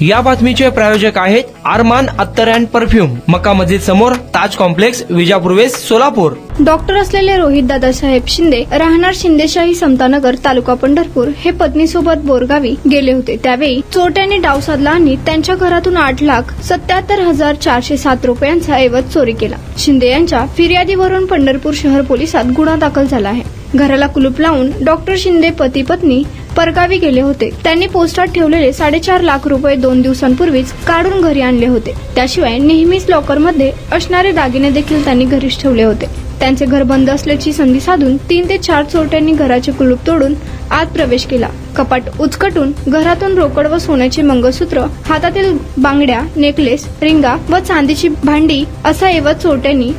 या बातमीचे प्रायोजक आहेत अरमान अत्तर अँड परफ्यूम, मक्का मस्जिद समोर, Taj complex, Vijapur west, Solapur. Doctor असलेले रोहित दादासाहेब शिंदे, राहणार शिंदेशाही समतानगर, तालुका पंढरपूर, हे पत्नीसोबत बोरगावी गेले होते. त्यावेळी चोरट्यांनी डाव साधला आणि त्यांच्या घरातून 8,77,407 रुपयांचा ऐवज चोरी केला. शिंदे यांच्या फिर्यादीवरून पंढरपूर शहर पोलिसात गुन्हा दाखल झाला आहे. घराला कुलूप लावून डॉक्टर शिंदे पती पत्नी परगावी गेले होते. त्यांनी पोस्टात ठेवलेले 4.5 लाख रुपये 2 दिवसांपूर्वीच काढून घरी आणले होते. त्याशिवाय नेहमीच लॉकरमध्ये असणारे दागिने देखील त्यांनी घरीच ठेवले होते. त्यांचे घर बंद असल्याची संधी साधून 3 ते 4 चोरट्यांनी घराचे कुलूप तोडून आत प्रवेश केला. कपाट उचकटून घरातून रोकड व सोन्याचे मंगळसूत्र, हातातील बांगड्या, नेकलेस, रिंगा व चांदीची भांडी असा ऐवज चोरट्यांनी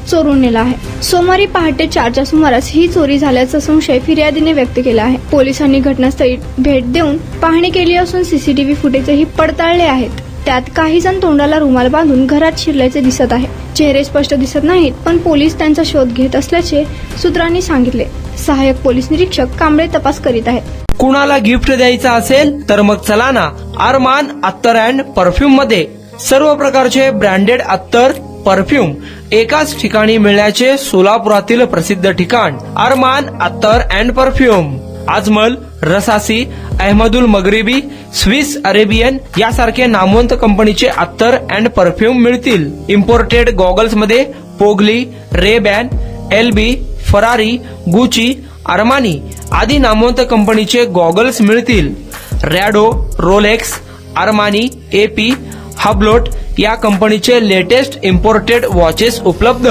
चोरून नेला आहे. सोमवारी पहाटे 4च्या सुमारास ही चोरी झाल्याचा संशय फिर्यादीने व्यक्त केला आहे. पोलिसांनी घटनास्थळी भेट देऊन पाहणी केली असून सीसीटीव्ही फुटेजही पडताळले आहेत. त्यात काही जण तोंडाला रुमाल बांधून घरात शिरल्याचे दिसत आहे. चेहरे स्पष्ट दिसत नाहीत, पण पोलीस त्यांचा शोध घेत असल्याचे सूत्रांनी सांगितले. सहाय्यक पोलीस निरीक्षक कांबळे तपास करीत आहेत. कुणाला गिफ्ट द्यायचं असेल तर मग चला ना अरमान अत्तर अँड परफ्यूम मध्ये. सर्व प्रकारचे ब्रँडेड अत्तर, परफ्यूम एकाच ठिकाणी मिळण्याचे सोलापुरातील प्रसिद्ध ठिकाण Armaan attar and perfume. Ajmal, Rasasi, Ahmed al Maghribi, Swiss Arabian यासारखे नामवंत कंपनीचे अत्तर अँड परफ्यूम मिळतील. इम्पोर्टेड गॉगल्स मध्ये पोगली, Ray-Ban, LB, Ferrari, Gucci, Armani आदी नामवंत कंपनीचे गॉगल्स मिळतील. Rado, Rolex, Armani, AP, Hublot या कंपनीचे लेटेस्ट इम्पोर्टेड वॉचेस उपलब्ध.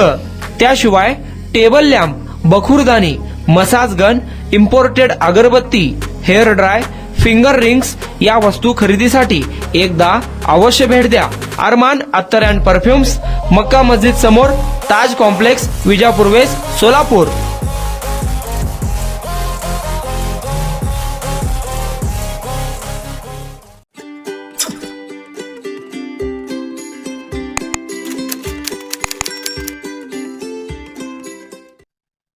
त्याशिवाय टेबल लॅम्प, बखुरदानी, मसाज गन, इम्पोर्टेड अगरबत्ती, हेअर ड्राय, फिंगर रिंग्स या वस्तू खरेदीसाठी एकदा अवश्य भेट द्या. अरमान अत्तर अँड परफ्यूम्स, मक्का मस्जिद समोर, ताज कॉम्प्लेक्स, विजापूर वेस्ट, सोलापूर.